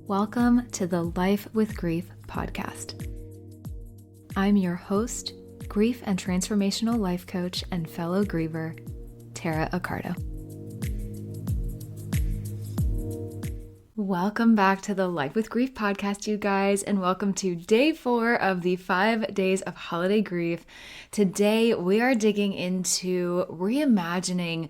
Welcome to the Life with Grief podcast. I'm your host, grief and transformational life coach and fellow griever, Tara Accardo. Welcome back to the Life with Grief podcast, you guys, and welcome to day 4 of the 5 days of holiday grief. Today, we are digging into reimagining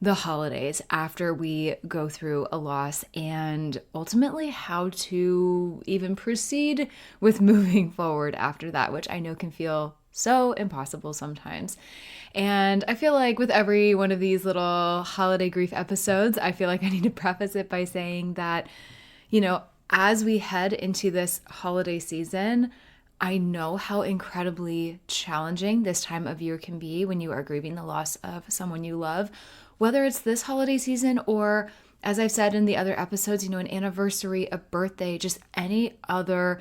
the holidays after we go through a loss and ultimately how to even proceed with moving forward after that, which I know can feel so impossible sometimes. And I feel like with every one of these little holiday grief episodes, I feel like I need to preface it by saying that, as we head into this holiday season, I know how incredibly challenging this time of year can be when you are grieving the loss of someone you love, whether it's this holiday season or, as I've said in the other episodes, an anniversary, a birthday, just any other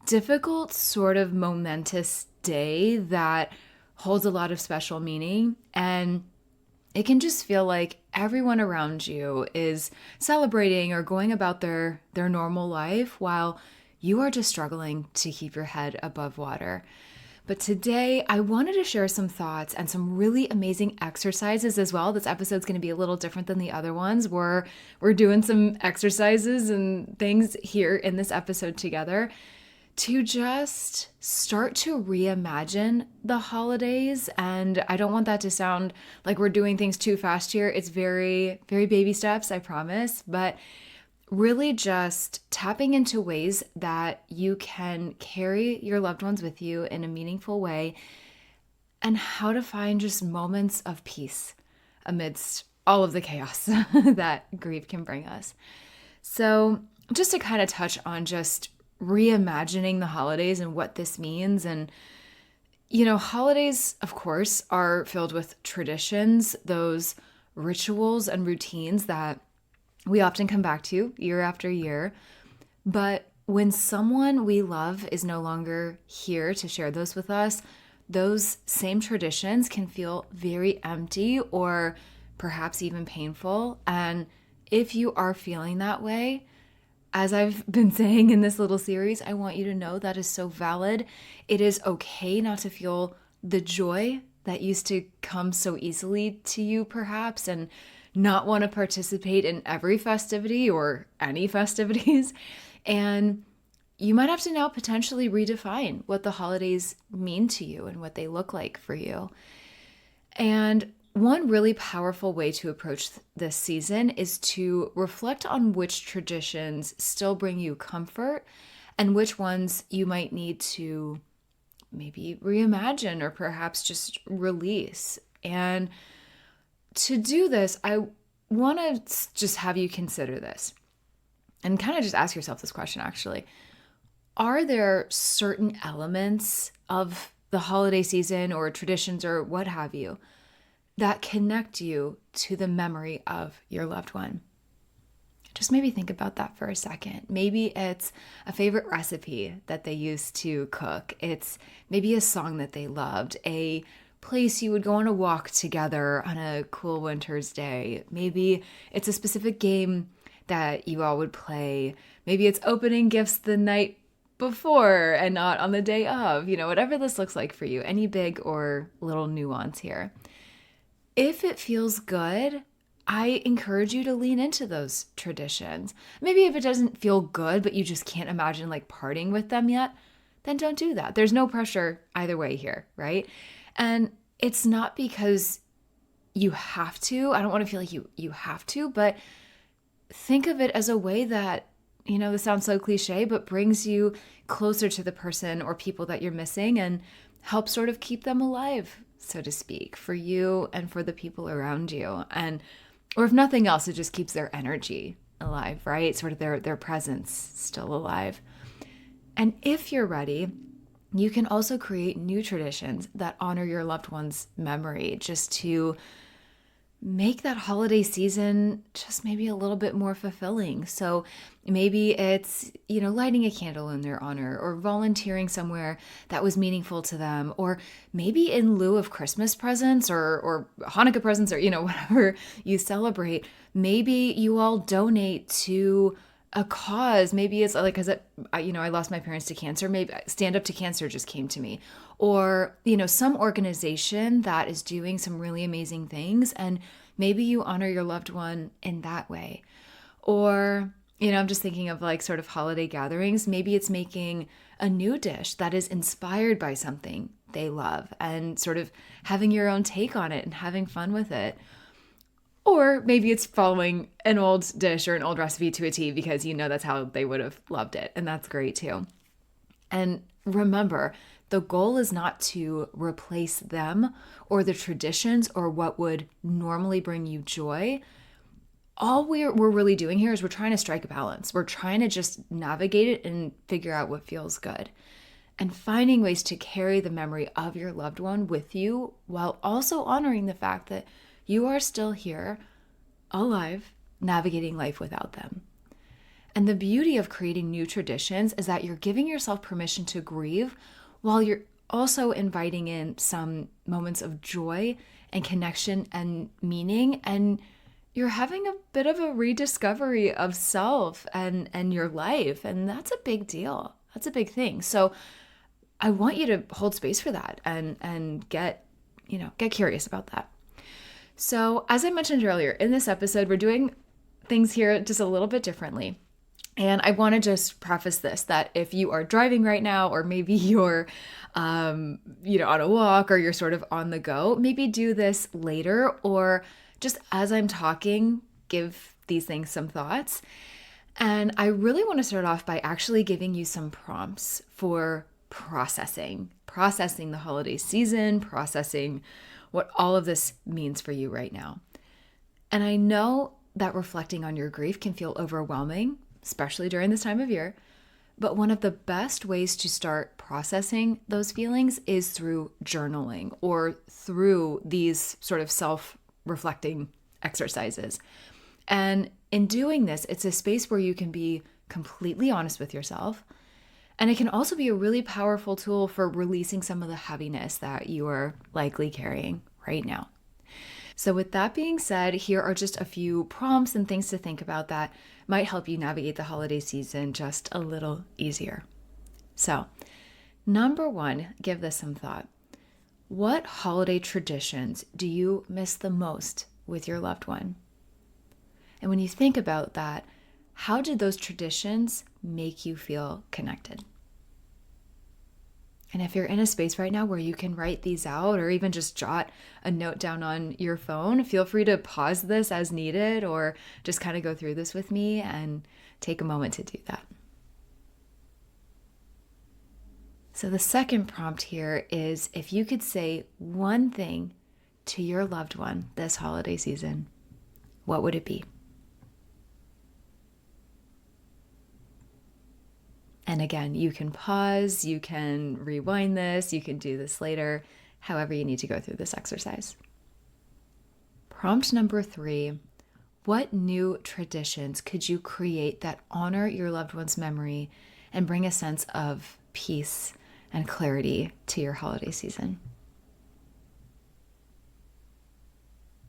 difficult sort of momentous day that holds a lot of special meaning. And it can just feel like everyone around you is celebrating or going about their normal life while you are just struggling to keep your head above water. But today, I wanted to share some thoughts and some really amazing exercises as well. This episode's going to be a little different than the other ones. We're doing some exercises and things here in this episode together to just start to reimagine the holidays. And I don't want that to sound like we're doing things too fast here. It's very, very baby steps, I promise. But really just tapping into ways that you can carry your loved ones with you in a meaningful way and how to find just moments of peace amidst all of the chaos that grief can bring us. So just to kind of touch on just reimagining the holidays and what this means. And, holidays, of course, are filled with traditions, those rituals and routines that we often come back to year after year. But when someone we love is no longer here to share those with us, those same traditions can feel very empty or perhaps even painful. And if you are feeling that way, as I've been saying in this little series, I want you to know that is so valid. It is okay not to feel the joy that used to come so easily to you, perhaps, and not want to participate in every festivity or any festivities. And you might have to now potentially redefine what the holidays mean to you and what they look like for you. And one really powerful way to approach this season is to reflect on which traditions still bring you comfort and which ones you might need to maybe reimagine or perhaps just release. And to do this, I want to just have you consider this and kind of just ask yourself this question, actually. Are there certain elements of the holiday season or traditions or what have you that connect you to the memory of your loved one? Just maybe think about that for a second. Maybe it's a favorite recipe that they used to cook. It's maybe a song that they loved, a place you would go on a walk together on a cool winter's day. Maybe it's a specific game that you all would play. Maybe it's opening gifts the night before and not on the day of, whatever this looks like for you, any big or little nuance here. If it feels good, I encourage you to lean into those traditions. Maybe if it doesn't feel good, but you just can't imagine partying with them yet, then don't do that. There's no pressure either way here, right? And it's not because you have to. I don't want to feel like you have to, but think of it as a way that, this sounds so cliche, but brings you closer to the person or people that you're missing and helps sort of keep them alive, so to speak, for you and for the people around you. Or if nothing else, it just keeps their energy alive, right? Sort of their presence still alive. And if you're ready, you can also create new traditions that honor your loved one's memory, just to make that holiday season just maybe a little bit more fulfilling. So maybe it's, lighting a candle in their honor or volunteering somewhere that was meaningful to them, or maybe in lieu of Christmas presents or Hanukkah presents or, whatever you celebrate, maybe you all donate to a cause. Maybe it's like, because I lost my parents to cancer. Maybe Stand Up to Cancer just came to me, or some organization that is doing some really amazing things, and maybe you honor your loved one in that way. Or I'm just thinking of like sort of holiday gatherings. Maybe it's making a new dish that is inspired by something they love and sort of having your own take on it and having fun with it. Or maybe it's following an old dish or an old recipe to a T because that's how they would have loved it. And that's great too. And remember, the goal is not to replace them or the traditions or what would normally bring you joy. All we're really doing here is we're trying to strike a balance. We're trying to just navigate it and figure out what feels good. And finding ways to carry the memory of your loved one with you while also honoring the fact that you are still here, alive, navigating life without them. And the beauty of creating new traditions is that you're giving yourself permission to grieve while you're also inviting in some moments of joy and connection and meaning. And you're having a bit of a rediscovery of self and your life. And that's a big deal. That's a big thing. So I want you to hold space for that and get curious about that. So as I mentioned earlier, in this episode, we're doing things here just a little bit differently. And I want to just preface this, that if you are driving right now, or maybe you're, on a walk, or you're sort of on the go, maybe do this later, or just as I'm talking, give these things some thoughts. And I really want to start off by actually giving you some prompts for processing the holiday season, processing what all of this means for you right now. And I know that reflecting on your grief can feel overwhelming, especially during this time of year. But one of the best ways to start processing those feelings is through journaling or through these sort of self-reflecting exercises. And in doing this, it's a space where you can be completely honest with yourself. And it can also be a really powerful tool for releasing some of the heaviness that you are likely carrying right now. So with that being said, here are just a few prompts and things to think about that might help you navigate the holiday season just a little easier. So, number one, give this some thought. What holiday traditions do you miss the most with your loved one? And when you think about that, how did those traditions make you feel connected? And if you're in a space right now where you can write these out or even just jot a note down on your phone, feel free to pause this as needed or just kind of go through this with me and take a moment to do that. So the second prompt here is, if you could say one thing to your loved one this holiday season, what would it be? And again, you can pause, you can rewind this, you can do this later, however you need to go through this exercise. Prompt number 3, what new traditions could you create that honor your loved one's memory and bring a sense of peace and clarity to your holiday season?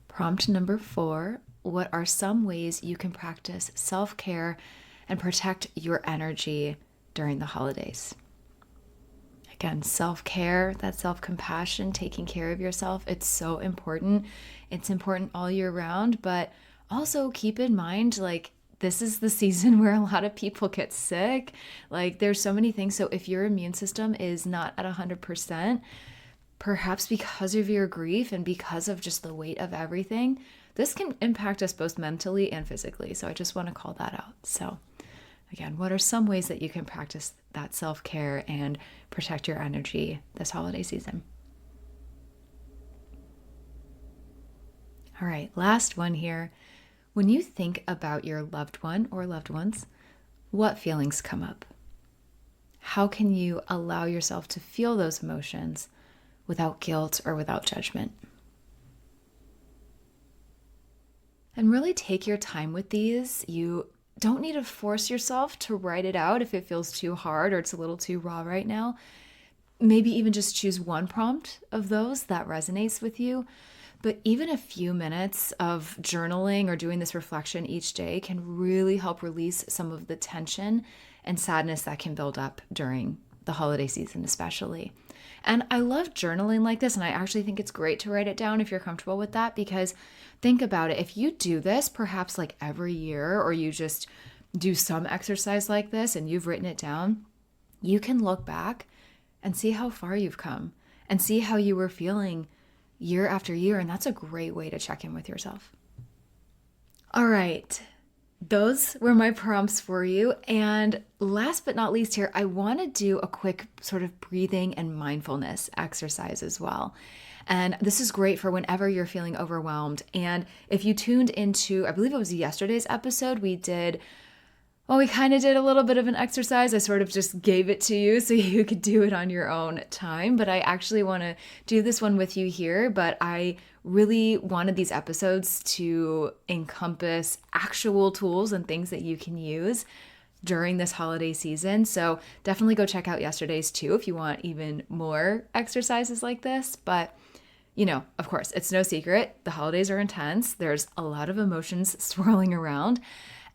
Prompt number 4, what are some ways you can practice self-care and protect your energy during the holidays? Again, self-care, that self-compassion, taking care of yourself, it's so important. It's important all year round, but also keep in mind, like, this is the season where a lot of people get sick. Like, there's so many things. So if your immune system is not at 100%, perhaps because of your grief and because of just the weight of everything, this can impact us both mentally and physically. So I just want to call that out. So again, what are some ways that you can practice that self-care and protect your energy this holiday season? All right, last one here. When you think about your loved one or loved ones, what feelings come up? How can you allow yourself to feel those emotions without guilt or without judgment? And really take your time with these. You don't need to force yourself to write it out if it feels too hard or it's a little too raw right now. Maybe even just choose one prompt of those that resonates with you. But even a few minutes of journaling or doing this reflection each day can really help release some of the tension and sadness that can build up during the holiday season, especially. And I love journaling like this, and I actually think it's great to write it down if you're comfortable with that, because think about it. If you do this perhaps like every year, or you just do some exercise like this and you've written it down, you can look back and see how far you've come and see how you were feeling year after year. And that's a great way to check in with yourself. All right. Those were my prompts for you. And last but not least here, I want to do a quick sort of breathing and mindfulness exercise as well. And this is great for whenever you're feeling overwhelmed. And if you tuned into, I believe it was yesterday's episode, we kind of did a little bit of an exercise. I sort of just gave it to you so you could do it on your own time. But I actually want to do this one with you here. But I really wanted these episodes to encompass actual tools and things that you can use during this holiday season. So definitely go check out yesterday's too if you want even more exercises like this. But of course, it's no secret. The holidays are intense. There's a lot of emotions swirling around,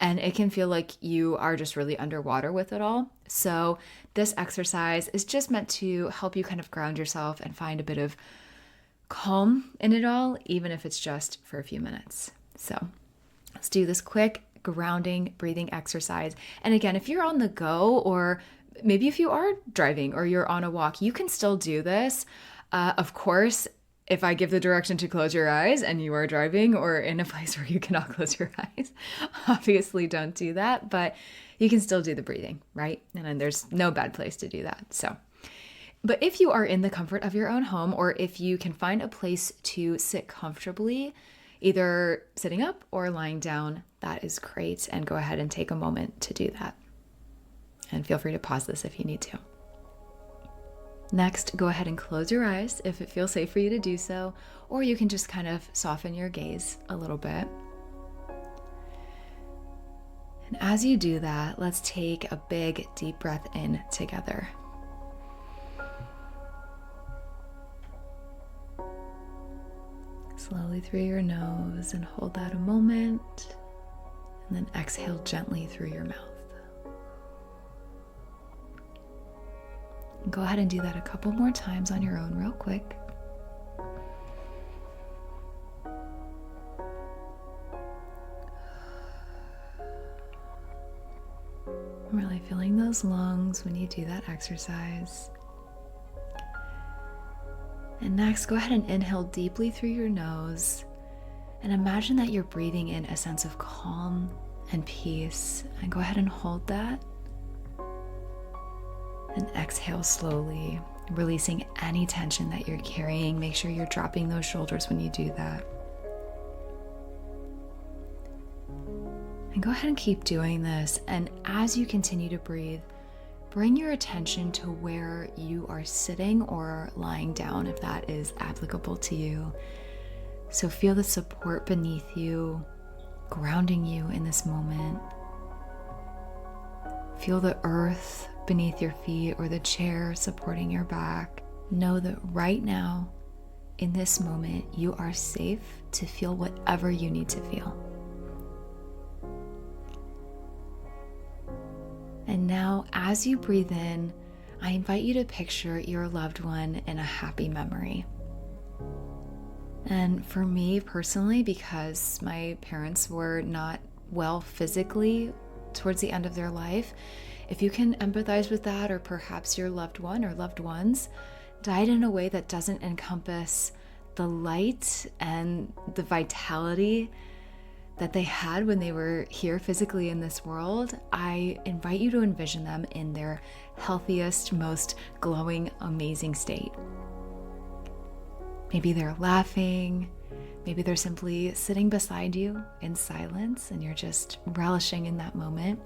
and it can feel like you are just really underwater with it all. So this exercise is just meant to help you kind of ground yourself and find a bit of calm in it all, even if it's just for a few minutes. So let's do this quick grounding breathing exercise. And again, if you're on the go, or maybe if you are driving or you're on a walk, you can still do this. Of course, if I give the direction to close your eyes and you are driving or in a place where you cannot close your eyes, obviously don't do that, but you can still do the breathing, right? And then there's no bad place to do that. But if you are in the comfort of your own home, or if you can find a place to sit comfortably, either sitting up or lying down, that is great. And go ahead and take a moment to do that. And feel free to pause this if you need to. Next, go ahead and close your eyes if it feels safe for you to do so, or you can just kind of soften your gaze a little bit. And as you do that, let's take a big deep breath in together. Slowly through your nose and hold that a moment, and then exhale gently through your mouth. Go ahead and do that a couple more times on your own real quick. I'm really feeling those lungs when you do that exercise. And next, go ahead and inhale deeply through your nose and imagine that you're breathing in a sense of calm and peace. And go ahead and hold that. And exhale slowly, releasing any tension that you're carrying. Make sure you're dropping those shoulders when you do that. And go ahead and keep doing this. And as you continue to breathe, bring your attention to where you are sitting or lying down, if that is applicable to you. So feel the support beneath you, grounding you in this moment. Feel the earth beneath your feet or the chair supporting your back. Know that right now, in this moment, you are safe to feel whatever you need to feel. And now, as you breathe in, I invite you to picture your loved one in a happy memory. And for me personally, because my parents were not well physically towards the end of their life, if you can empathize with that, or perhaps your loved one or loved ones died in a way that doesn't encompass the light and the vitality that they had when they were here physically in this world, I invite you to envision them in their healthiest, most glowing, amazing state. Maybe they're laughing, maybe they're simply sitting beside you in silence and you're just relishing in that moment.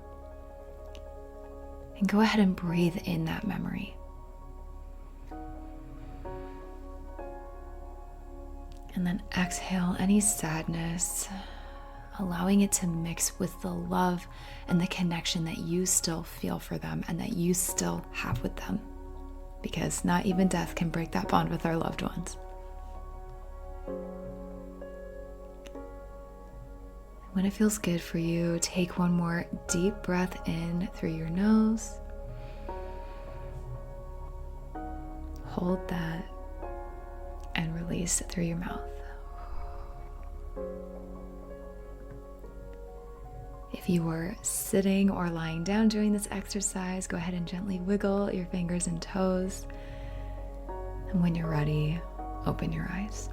And go ahead and breathe in that memory. And then exhale any sadness, allowing it to mix with the love and the connection that you still feel for them and that you still have with them. Because not even death can break that bond with our loved ones. When it feels good for you, take one more deep breath in through your nose. Hold that and release it through your mouth. If you were sitting or lying down doing this exercise, go ahead and gently wiggle your fingers and toes. And when you're ready, open your eyes.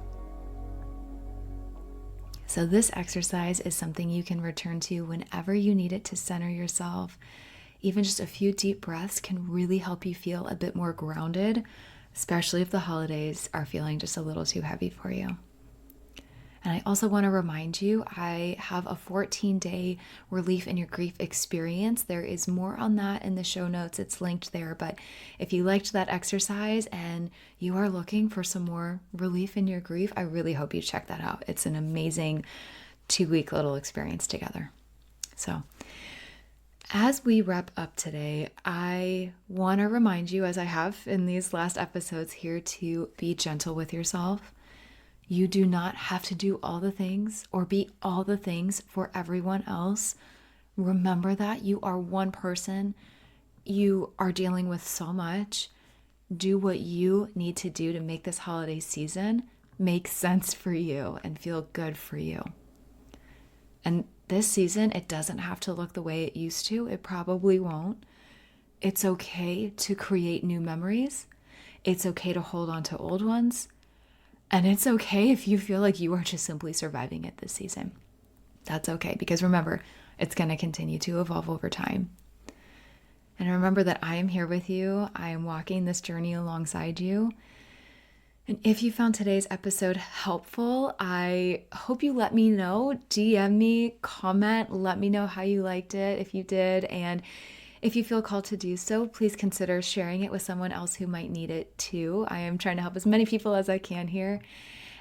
So this exercise is something you can return to whenever you need it to center yourself. Even just a few deep breaths can really help you feel a bit more grounded, especially if the holidays are feeling just a little too heavy for you. And I also want to remind you, I have a 14-day relief in your grief experience. There is more on that in the show notes. It's linked there. But if you liked that exercise and you are looking for some more relief in your grief, I really hope you check that out. It's an amazing 2-week little experience together. So as we wrap up today, I want to remind you, as I have in these last episodes here, to be gentle with yourself. You do not have to do all the things or be all the things for everyone else. Remember that you are one person. You are dealing with so much. Do what you need to do to make this holiday season make sense for you and feel good for you. And this season, it doesn't have to look the way it used to. It probably won't. It's okay to create new memories. It's okay to hold on to old ones. And it's okay if you feel like you are just simply surviving it this season. That's okay, because remember, it's going to continue to evolve over time. And remember that I am here with you. I am walking this journey alongside you. And if you found today's episode helpful, I hope you let me know. DM me, comment, let me know how you liked it, if you did. And if you feel called to do so, please consider sharing it with someone else who might need it too. I am trying to help as many people as I can here.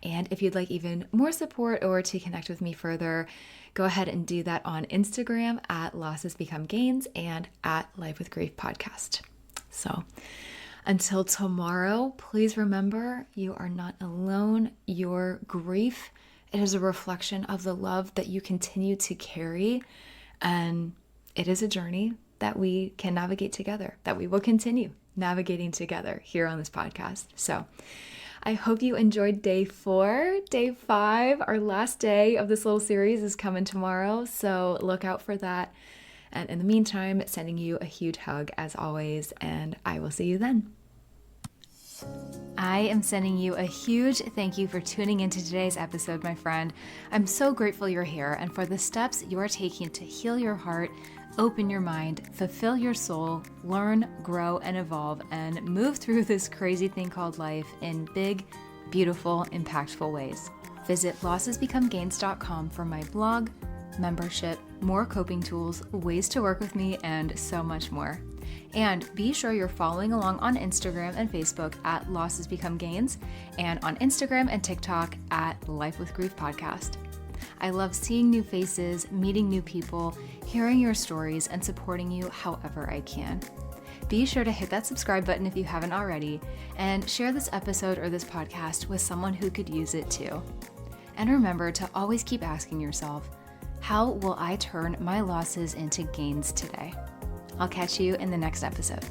And if you'd like even more support or to connect with me further, go ahead and do that on Instagram at Losses Become Gains and at Life with Grief Podcast. So until tomorrow, please remember you are not alone. Your grief, it is a reflection of the love that you continue to carry. And it is a journey that we can navigate together, that we will continue navigating together here on this podcast. So I hope you enjoyed day 4. Day 5, our last day of this little series, is coming tomorrow. So look out for that. And in the meantime, sending you a huge hug as always, and I will see you then. I am sending you a huge thank you for tuning into today's episode, my friend. I'm so grateful you're here and for the steps you are taking to heal your heart, open your mind, fulfill your soul, learn, grow, and evolve, and move through this crazy thing called life in big, beautiful, impactful ways. Visit lossesbecomegains.com for my blog, membership, more coping tools, ways to work with me, and so much more. And be sure you're following along on Instagram and Facebook at Losses Become Gains, and on Instagram and TikTok at Life with Grief Podcast. I love seeing new faces, meeting new people, hearing your stories, and supporting you however I can. Be sure to hit that subscribe button if you haven't already, and share this episode or this podcast with someone who could use it too. And remember to always keep asking yourself, how will I turn my losses into gains today? I'll catch you in the next episode.